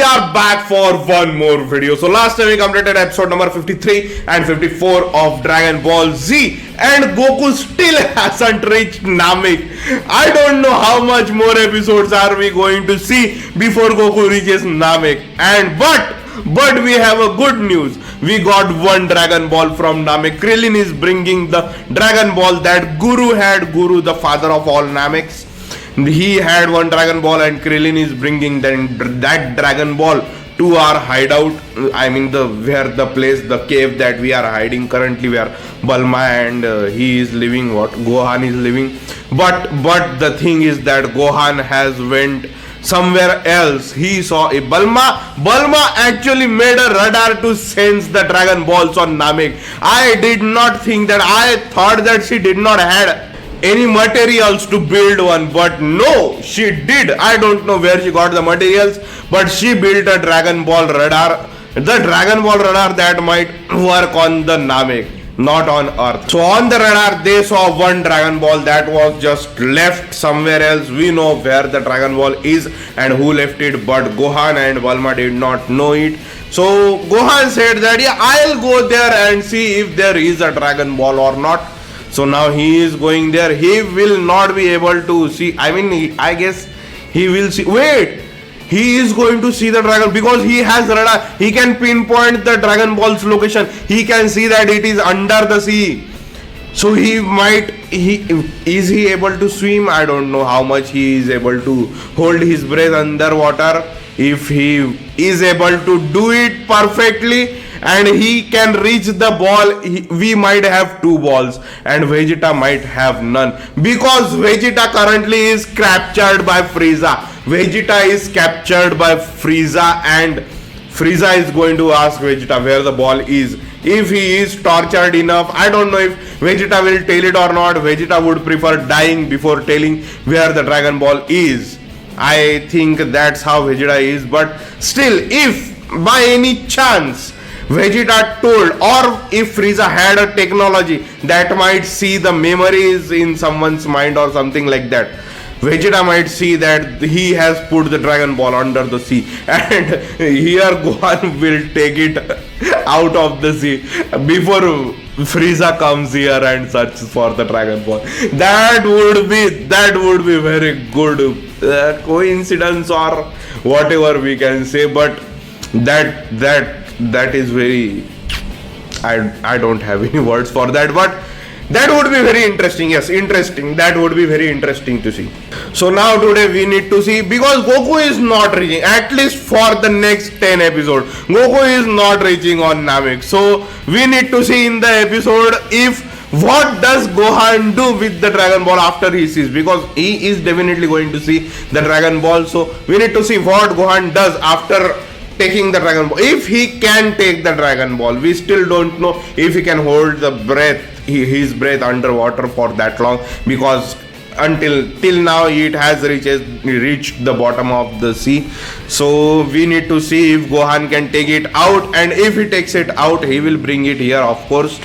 we are back for one more video. So last time we completed episode number 53 and 54 of Dragon Ball Z, and Goku still hasn't reached Namek. I don't know how much more episodes are we going to see before Goku reaches Namek. And but we have a good news. We got one Dragon Ball from Namek. Krillin is bringing the Dragon Ball that Guru had. Guru, the father of all Nameks. He had one Dragon Ball, and Krillin is bringing that Dragon Ball to our hideout. I mean the cave that we are hiding currently, where Bulma and he is living, Gohan is living. But the thing is that Gohan has went somewhere else. He saw a Bulma actually made a radar to sense the Dragon Balls on Namek. I thought that she did not have any materials to build one, but no, she did. I don't know where she got the materials, but she built a Dragon Ball radar. The Dragon Ball radar that might work on the Namek, not on Earth. So on the radar they saw one Dragon Ball that was just left somewhere else. We know where the Dragon Ball is and who left it, but Gohan and Bulma did not know it. So Gohan said that yeah, I'll go there and see if there is a Dragon Ball or not. So now he is going there. He will not be able to see. I guess he will see. Wait, he is going to see the Dragon because he has radar. He can pinpoint the Dragon Ball's location. He can see that it is under the sea. So is he able to swim? I don't know how much he is able to hold his breath underwater. If he is able to do it perfectly, and he can reach the ball, we might have two balls and Vegeta might have none, because Vegeta currently is captured by Frieza. Vegeta is captured by Frieza, and Frieza is going to ask Vegeta where the ball is. If he is tortured enough, I don't know if Vegeta will tell it or not. Vegeta would prefer dying before telling where the Dragon Ball is. I think that's how Vegeta is. But still, if by any chance Vegeta told, or if Frieza had a technology that might see the memories in someone's mind or something like that, Vegeta might see that he has put the Dragon Ball under the sea, and here Gohan will take it out of the sea before Frieza comes here and searches for the Dragon Ball. That would be very good coincidence or whatever we can say, but that is very, I don't have any words for that, but that would be very interesting. Yes, interesting. That would be very interesting to see. So now today we need to see, because Goku is not reaching, at least for the next 10 episodes, Goku is not reaching on Namek. So we need to see in the episode what does Gohan do with the Dragon Ball after he sees, because he is definitely going to see the Dragon Ball. So we need to see what Gohan does after taking the Dragon Ball. If he can take the Dragon Ball, we still don't know if he can hold the his breath underwater for that long, because till now it has reached the bottom of the sea. So we need to see if Gohan can take it out, and if he takes it out, he will bring it here, of course.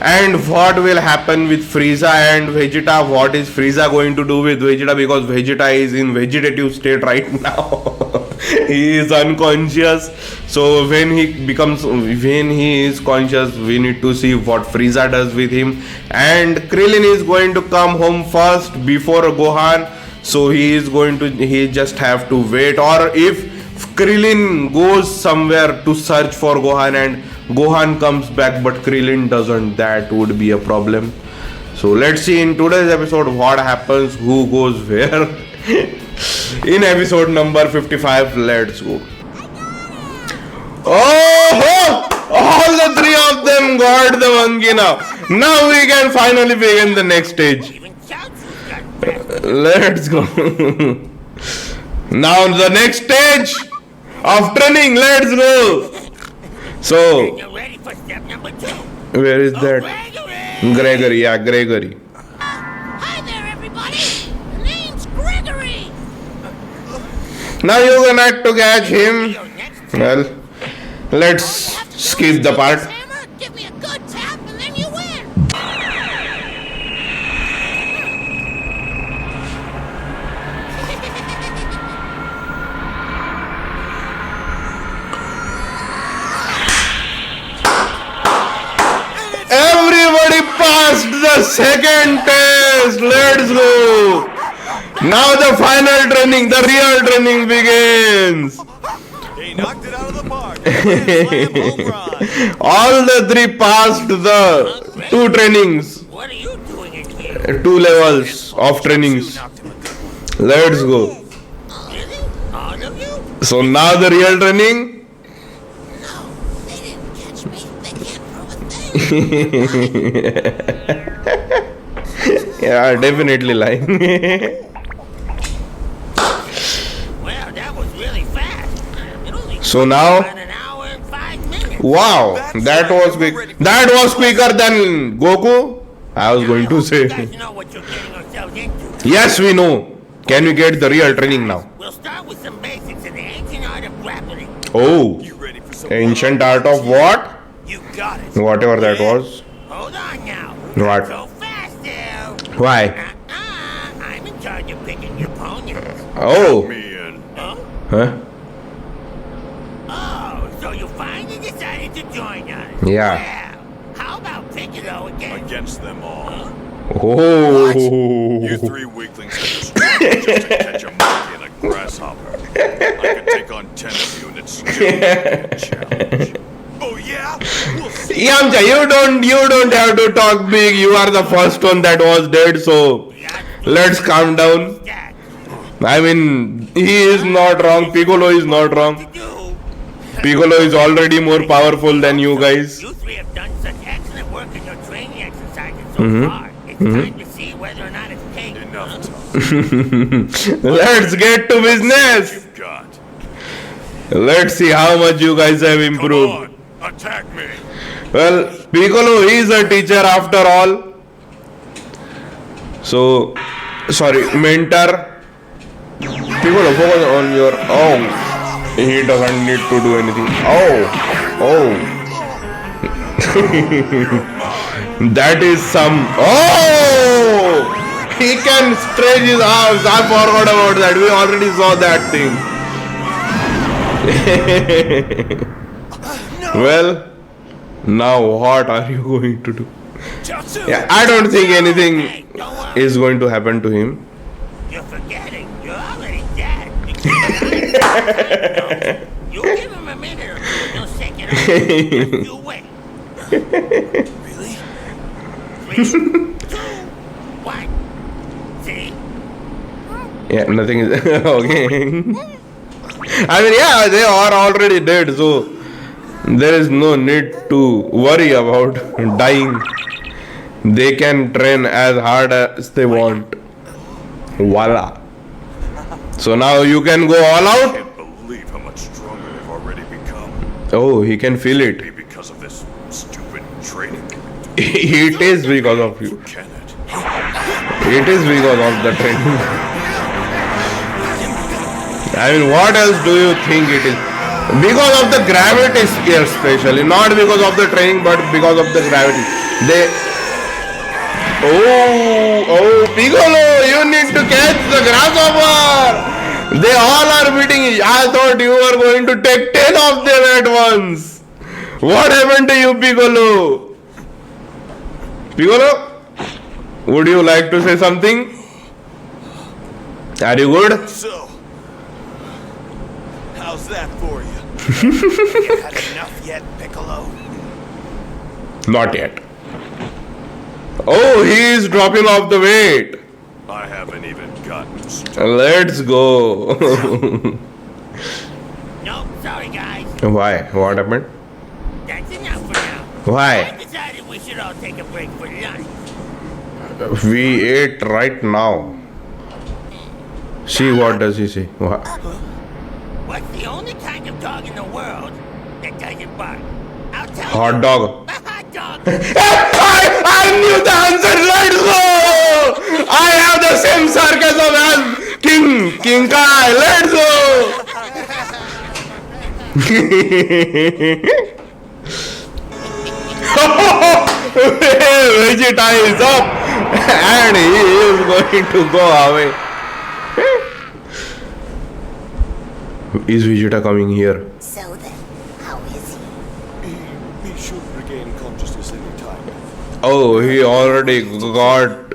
And what will happen with Frieza and Vegeta? What is Frieza going to do with Vegeta? Because Vegeta is in vegetative state right now. He is unconscious. So when he is conscious, we need to see what Frieza does with him. And Krillin is going to come home first before Gohan. So he just have to wait. Or if Krillin goes somewhere to search for Gohan and Gohan comes back but Krillin doesn't, that would be a problem. So let's see in today's episode what happens, who goes where. In episode number 55, let's go. Oh, all the three of them got the monkey now. Now we can finally begin the next stage. Let's go. Now the next stage of training, let's go. So, where is that? Gregory, yeah, Gregory. Hi there, everybody. The name's Gregory. Now you're gonna have to catch him. Well, let's skip the part. Give me a good tap and then you win. the second test. Let's go. Now the final training, the real training begins. He knocked it out of the park. Grand slam home run. All the three passed the two trainings, What are you doing in here? two levels of trainings. Knocked him a Let's go. Really? All of you? So now the real training. No, they didn't catch me. They can't prove a thing. Yeah, definitely lying. Well, that was really fast. It only So took now- about an hour and 5 minutes. Wow, that was quick. That was quicker than Goku. I was going to You say. guys know what you're getting yourselves into. Yes, we know. Can we get the real training now? We'll start with some basics in the ancient art of grappling. Oh, You ready for some ancient art of what? You got it. Whatever that was. Hold on now. What? So fast now. Why? I'm in charge of picking your opponents. Oh, Me in. Huh? huh? Oh, so you finally decided to join us. Yeah. Well, how about Piccolo again? Against them all. Oh. You three weaklings have just to catch a monkey and a grasshopper. I could take on 10 of you and it's still a challenge. Oh yeah? We'll see. Yamcha, you don't have to talk big. You are the first one that was dead, so let's calm down. That I mean, he is not wrong. Piccolo is not to wrong. do. Piccolo is already more powerful than you guys. You three have done such excellent work in your training exercises so far. It's time to see whether or not it's paid. Enough talk. Let's get to business. You've got. Let's see how much you guys have Come improved. on. Attack me. Well, Piccolo is a teacher after all. So, sorry, mentor. Piccolo, focus on your. Oh, he doesn't need to do anything. Oh. That is some. Oh! He can stretch his arms. I forgot about that. We already saw that thing. Well, now what are you going to do? Jutsu. Yeah, I don't think anything Hey, don't worry. is going to happen to him. You're forgetting. You're already dead. You you give him a minute or two and he'll shake it off. Just you wait. Really? 3, 2, 1. See? Yeah, nothing is okay. I mean, yeah, they are already dead, so there is no need to worry about dying. They can train as hard as they want. Voila. So now you can go all I out. can't believe how much stronger they've already become. Oh, he can feel it. Maybe because of this stupid training. It is because of you. Can it? It is because of the training. I mean, what else do you think it is? Because of the gravity, especially. Not because of the training, but because of the gravity. They. Oh, Piccolo, you need to catch the grasshopper. They all are beating. I thought you were going to take 10 of them at once. What happened to you, Piccolo? Piccolo, would you like to say something? Are you good? So, how's that for you? You had enough yet, Piccolo? Not yet. Oh, he is dropping off the weight. I haven't even gotten started. Let's go. Nope, sorry guys. Why? What happened? That's enough for now. I Why? decided we should all take a break for lunch. We ate right now. See, what does he say? What? What's the only kind of dog in the world that doesn't bark? I'll tell Hot you. dog. A hot dog. I knew the answer. Let's go. I have the same sarcasm as King Kai. Let's go. Vegeta is up and he is going to go away. Is Vegeta coming here? So then, how is he? He should regain consciousness any time. Oh, he already got.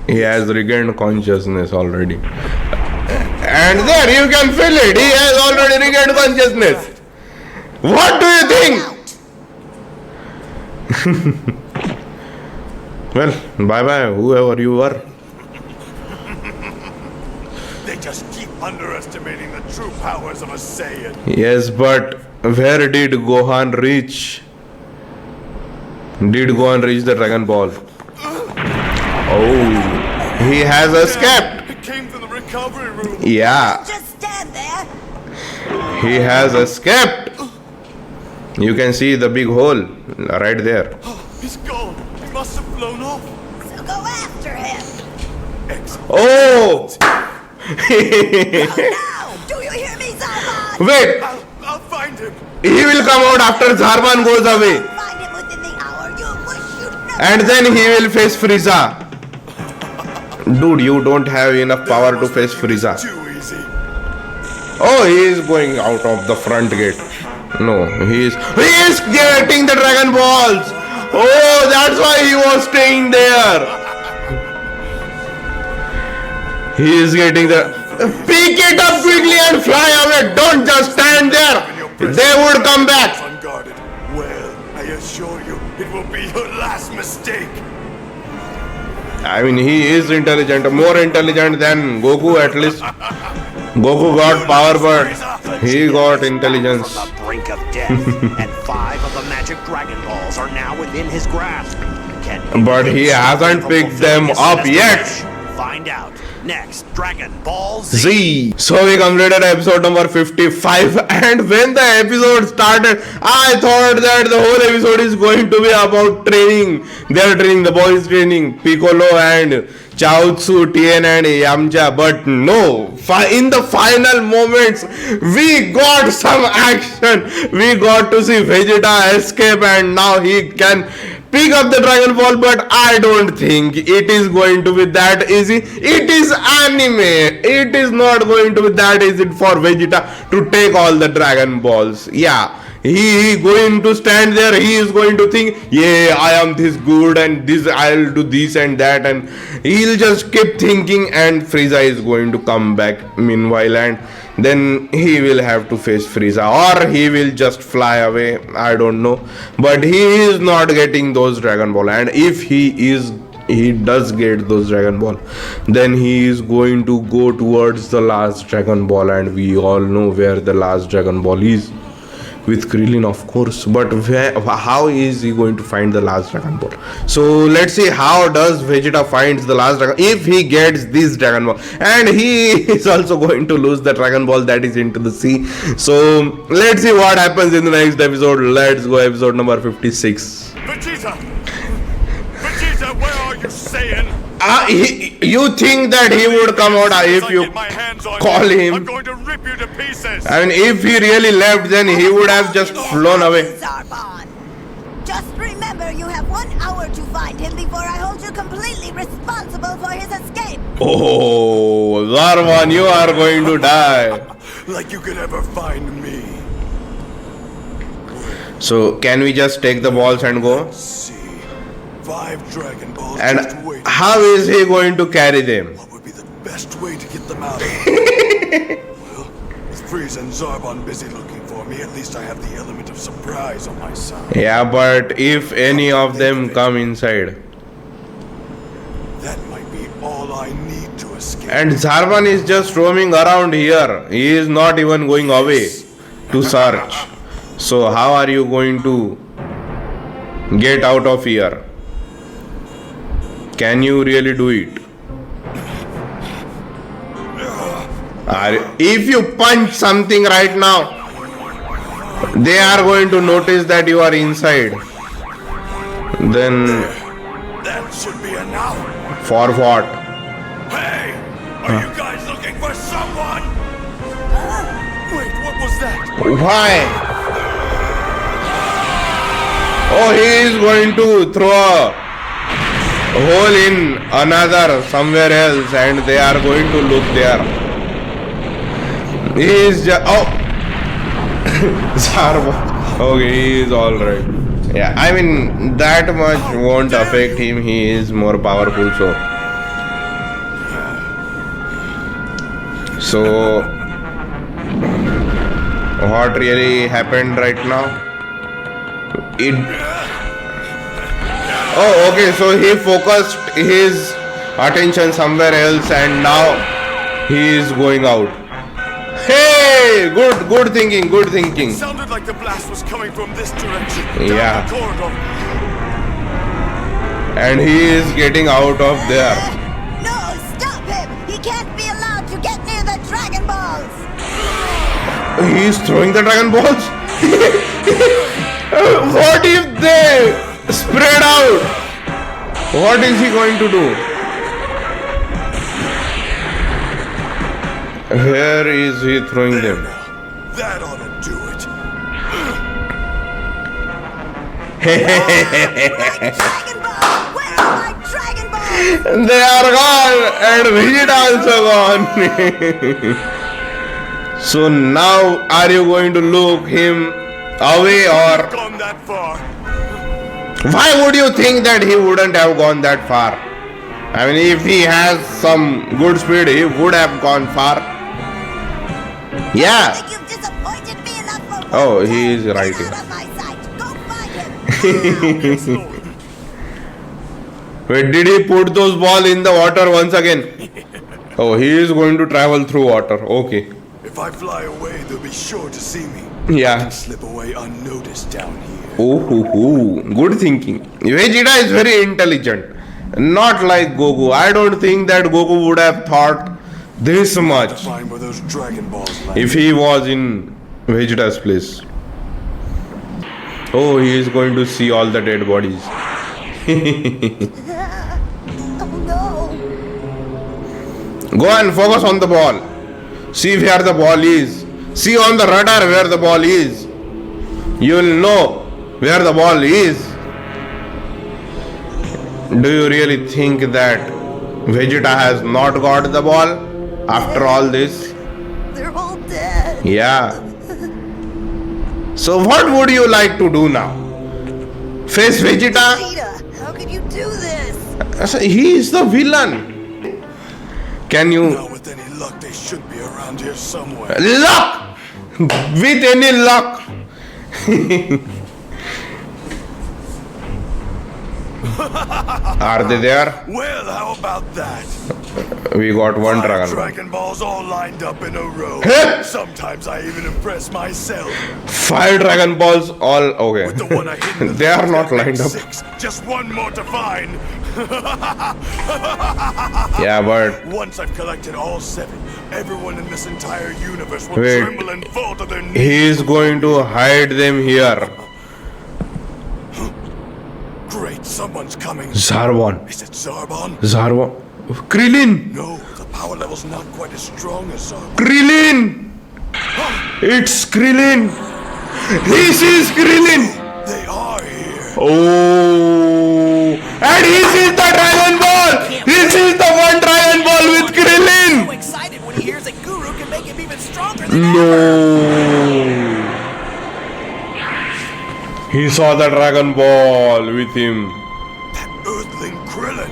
He has regained consciousness already. And there, you can feel it. He has already regained consciousness. What do you think? Well, bye bye, whoever you were. They just keep underestimating the true powers of a Saiyan. Yes, but where did Gohan reach? Did Gohan reach the Dragon Ball? Oh, he has escaped. It came from the recovery room. Yeah, Just stand there. he has escaped. You can see the big hole right there. He's gone. He must have flown off. So go after him. Excellent. Oh! Now, do you hear me, Zarban? Wait, I'll find him. he will come out after Zarban goes away. Find him within the hour. You wish you'd never. And then he will face Frieza. Dude, you don't have enough power to face Frieza. Too easy. Oh, he is going out of the front gate. No, he is getting the Dragon Balls. Oh, that's why he was staying there. He is getting the. Pick it up quickly and fly away. Don't just stand there. They would come back. Unguarded. Well, I assure you, it will be your last mistake. I mean, he is intelligent, more intelligent than Goku at least. Goku got power, but he got intelligence. On the brink of death, and 5 of the magic Dragon Balls are now within his grasp. Can But he hasn't from picked them fulfilling up his yet. wish? Find out next. Dragon Ball Z. Z. So we completed episode number 55, and when the episode started, I thought that the whole episode is going to be about training. They are training, the boys training Piccolo and Chaozu, Tien and Yamcha, but no. In the final moments, we got some action. We got to see Vegeta escape, and now he can pick up the Dragon Ball, but I don't think it is going to be that easy. It is anime. It is not going to be that easy for Vegeta to take all the Dragon Balls. Yeah. He going to stand there, he is going to think, yeah, I am this good and this, I'll do this and that, and he'll just keep thinking, and Frieza is going to come back meanwhile, and then he will have to face Frieza, or he will just fly away, I don't know, but he is not getting those Dragon Ball, and if he does get those Dragon Ball, then he is going to go towards the last Dragon Ball, and we all know where the last Dragon Ball is. With Krillin, of course, but how is he going to find the last Dragon Ball? So let's see how does Vegeta finds the last Dragon, if he gets this Dragon Ball, and he is also going to lose the Dragon Ball that is into the sea. So let's see what happens in the next episode. Let's go episode number 56. Vegeta! Vegeta, where are you, Saiyan? You think that he would come out if you call I'm him? going to rip you to pieces. I mean, if he really left, then he would have just flown away. Zarban. Just remember, you have 1 hour to find him before I hold you completely responsible for his escape. Oh, Zarban, you are going to die. Like you could ever find me. So, can we just take the balls and go? See, 5 Dragon Balls And just wait. how is he going to carry them? What would be the best way to get them out of here? Well, with Frieza and Zarbon busy looking for me, at least I have the element of surprise on my side. Yeah, but if any of them come inside. That might be all I need to escape. And Zarban is just roaming around here. He is not even going away to search. So, how are you going to get out of here? Can you really do it? If you punch something right now, they are going to notice that you are inside. Then, That should be enough. for what? Hey! Are you guys looking for someone? Wait, what was that? Why? Oh, he is going to throw a hole in another somewhere else, and they are going to look there. He is just, oh, Zarban. Okay, he is all right. Yeah, I mean that much won't affect him. He is more powerful, so what really happened right now? Oh, okay. So he focused his attention somewhere else, and now he is going out. Hey, good thinking, good thinking. Sounded like the blast was coming from this direction. Yeah. Down the corridor. And he is getting out of there. No, stop him! He can't be allowed to get near the Dragon Balls! He is throwing the Dragon Balls? What if they spread out? What is he going to do? Where is he throwing them? That ought to do it. Dragon Balls! Where are my Dragon Balls? They are gone, and Vegeta also gone. So now, are you going to look him away, or Gone that far. why would you think that he wouldn't have gone that far? I mean, if he has some good speed, he would have gone far. I Yeah. think you've disappointed me enough for one Oh, he time. is right Get here. out of my sight. Go find him. Wait, did he put those balls in the water once again? Oh, he is going to travel through water. Okay. If I fly away, they'll be sure to see me. Yeah. Slip away unnoticed down here. Oh, good thinking. Vegeta is very intelligent. Not like Goku. I don't think that Goku would have thought this much Find where those Dragon Balls land. if he was in Vegeta's place. Oh, he is going to see all the dead bodies. Oh no. Go and focus on the ball. See where the ball is. See on the radar where the ball is. You will know where the ball is. Do you really think that Vegeta has not got the ball after all this? They're all dead. Yeah. So what would you like to do now? Face Vegeta? Vegeta, how could you do this? He is the villain. Can you Now with any luck, they should be around here somewhere. luck? With any luck? Are they there? Well, how about that? We got one Five Dragon Ball. Dragon Balls all lined up in a row. Huh? Sometimes I even impress myself. 5 Dragon Balls all okay. The one I hid in the They are left, not that lined makes up. 6. Just one more to find. Yeah, but Once I've collected all 7, everyone in this entire universe will Wait. tremble and fall to their knees. he is going to hide them here. Great, someone's coming. Zarbon. Is it Zarbon? Zarbon. Krillin. No, the power level's not quite as strong as Zarbon. Krillin. It's Krillin. This is Krillin. They are here. Oh, and this is the Dragon Ball. This is the one Dragon Ball with So Krillin. excited when he hears that Guru can make him even stronger than No. He saw the Dragon Ball with him. That Earthling Krillin.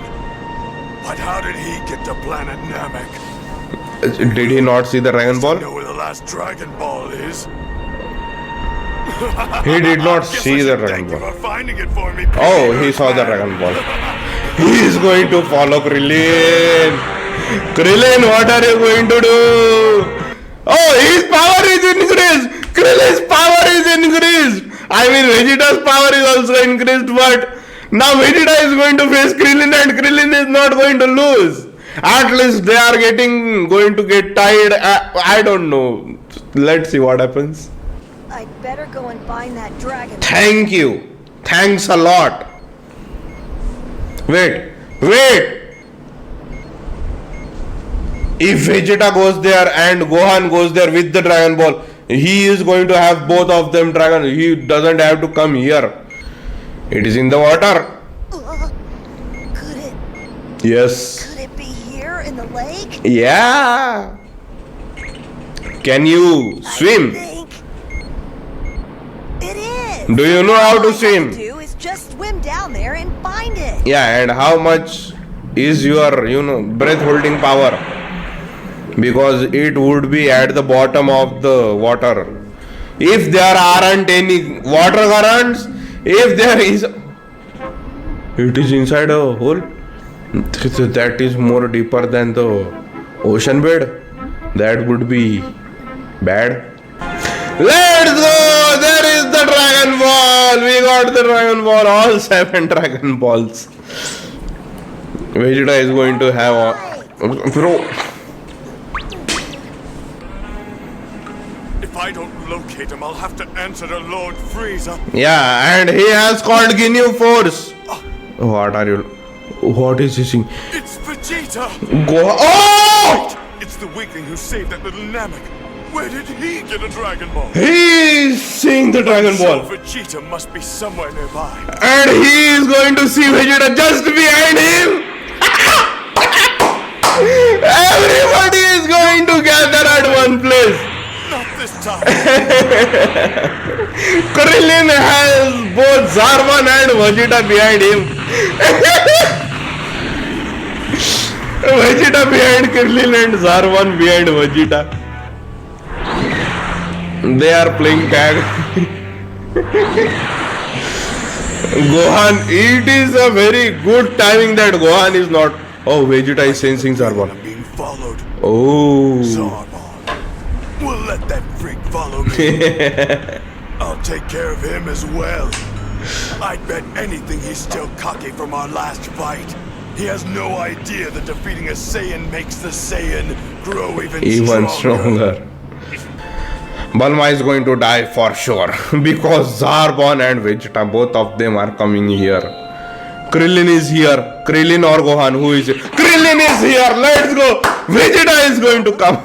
But how did he get to planet Namek? Did he not see the Dragon Ball? Know where the last Dragon Ball is? He did not Guess see I the should Dragon thank you Ball. for finding it for me. Oh, he saw the Dragon Ball. He is going to follow Krillin. Krillin, what are you going to do? Oh, his power is increased. Krillin's power is increased. I mean, Vegeta's power is also increased, but now Vegeta is going to face Krillin, and Krillin is not going to lose. At least they are going to get tired. I don't know. Let's see what happens. I'd better go and find that dragon. Thank you. Thanks a lot. Wait. If Vegeta goes there and Gohan goes there with the Dragon Ball, he is going to have both of them dragon. He doesn't have to come here. It is in the water. Could Yes. it be here in the lake? Yeah. Can you I swim? think it is. Do you know how to All I have swim? do down there and find it. Yeah, and how much is your, breath holding power? Because it would be at the bottom of the water. If there aren't any water currents, if there is, it is inside a hole. That is more deeper than the ocean bed. That would be bad. Let's go! There is the Dragon Ball! We got the Dragon Ball, all 7 Dragon Balls. Vegeta is going to have bro. If I don't locate him, I'll have to answer to Lord Frieza. Yeah, and he has called Ginyu Force. What is he saying? It's Vegeta! Go. Oh! It's the weakling who saved that little Namek. Where did he get a Dragon Ball? He is seeing the Dragon So Ball. Vegeta must be somewhere nearby. And he is going to see Vegeta just behind him. Everybody is going to gather at one place. Not this time. Krillin has both Zarbon and Vegeta behind him. Vegeta behind Krillin and Zarbon behind Vegeta. They are playing tag. Gohan, it is a very good timing that Gohan is not. Oh, Vegeta is sensing Zarbon. I'm being followed. Oh. Zarbon. We'll let that freak follow me. I'll take care of him as well. I'd bet anything he's still cocky from our last fight. He has no idea that defeating a Saiyan makes the Saiyan grow even stronger. Bulma is going to die for sure because Zarbon and Vegeta, both of them are coming here. Krillin is here. Krillin or Gohan, who is it? Krillin is here. Let's go. Vegeta is going to come.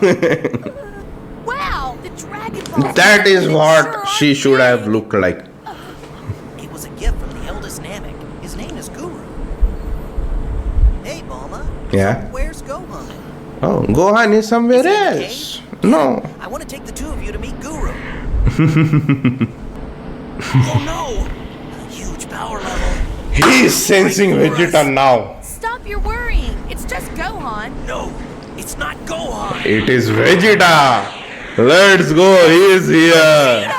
Wow, the Dragon Ball. That is what she should have looked like. It was a gift from the eldest Namek. His name is Guru. Hey, Bulma. Yeah. Where's Gohan? Oh, Gohan is somewhere else. No. I want to take the two of you to meet Guru. Oh no! A huge power level. He is sensing Vegeta now. Stop your worrying. It's just Gohan. No, it's not Gohan. It is Vegeta. Let's go. He is here.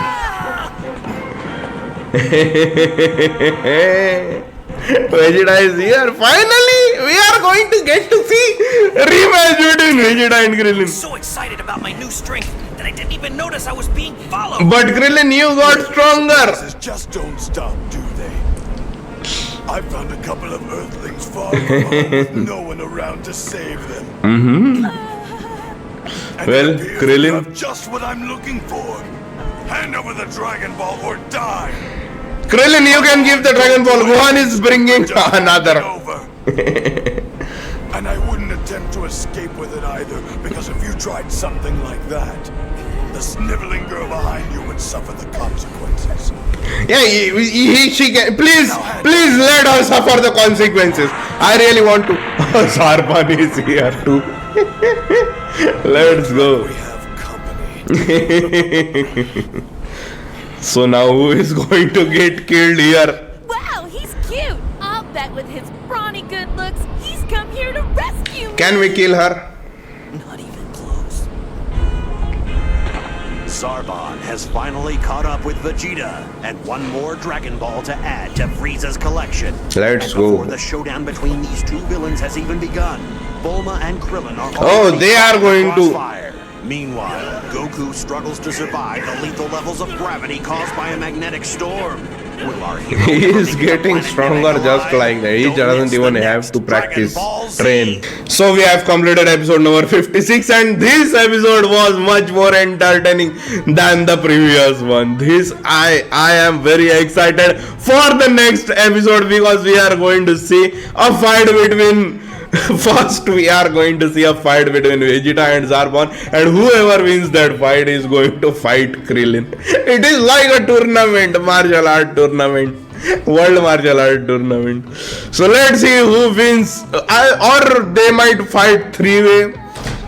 Vegeta is here. Finally, we are going to get to see rematch between Vegeta and I'm Krillin. so excited about my new strength that I didn't even notice I was being followed. But Krillin, you got stronger. Processes just don't stop, do they? I found a couple of Earthlings far from home with no one around to save them. And Well, it appears Krillin- you have just what I'm looking for. Hand over the Dragon Ball or die. Krillin, you can give the Dragon Ball. Gohan is bringing Just another. over. And I wouldn't attempt to escape with it either, because if you tried something like that, the sniveling girl behind you would suffer the consequences. Yeah, she can. Please let her suffer the consequences. I really want to. Zarbon is here too. Let's go. We have company. So now who is going to get killed here? Wow, he's cute. I'll bet with his brawny good looks, he's come here to rescue me. Can we kill her? Not even close. Zarbon has finally caught up with Vegeta and one more Dragon Ball to add to Frieza's collection. Let's And before go. the showdown between these two villains has even begun, Bulma and Krillin are Oh, already they are caught in going to- crossfire. Meanwhile, Goku struggles to survive the lethal levels of gravity caused by a magnetic storm. Will our hero He ever is make the getting planet stronger Namek just alive? like that. He Don't doesn't miss even the have next to practice Dragon Ball Z. train. So we have completed episode number 56 and this episode was much more entertaining than the previous one. I am very excited for the next episode because we are going to see a fight between first we are going to see a fight between Vegeta and Zarbon, and whoever wins that fight is going to fight Krillin. It is like a tournament, martial art tournament, world martial art tournament. So let's see who wins. Or they might fight 3-way.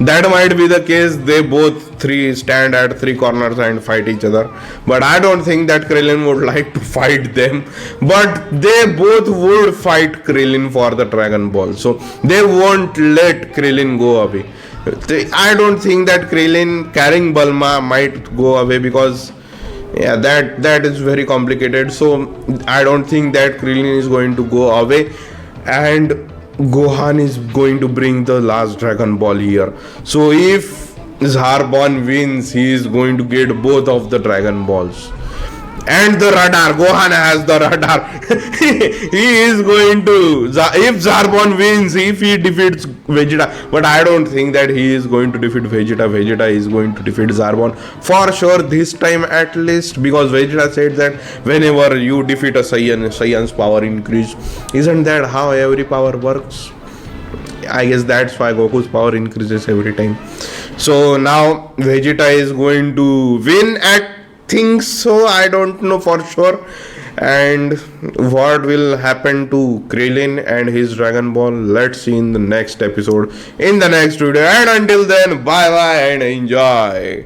That might be the case. They both three stand at three corners and fight each other. But I don't think that Krillin would like to fight them. But they both would fight Krillin for the Dragon Ball. So they won't let Krillin go away. I don't think that Krillin carrying Bulma might go away, because yeah, that is very complicated. So I don't think that Krillin is going to go away, and Gohan is going to bring the last Dragon Ball here. So if Zarbon wins, he is going to get both of the Dragon Balls. And the radar. Gohan has the radar. He is going to. If Zarbon wins, if he defeats Vegeta. But I don't think that he is going to defeat Vegeta. Vegeta is going to defeat Zarbon. For sure, this time at least. Because Vegeta said that whenever you defeat a Saiyan, Saiyan's power increase. Isn't that how every power works? I guess that's why Goku's power increases every time. So now Vegeta is going to win at think so. I don't know for sure. And what will happen to Krillin and his Dragon Ball, let's see in the next episode, in the next video. And until then, bye bye and enjoy.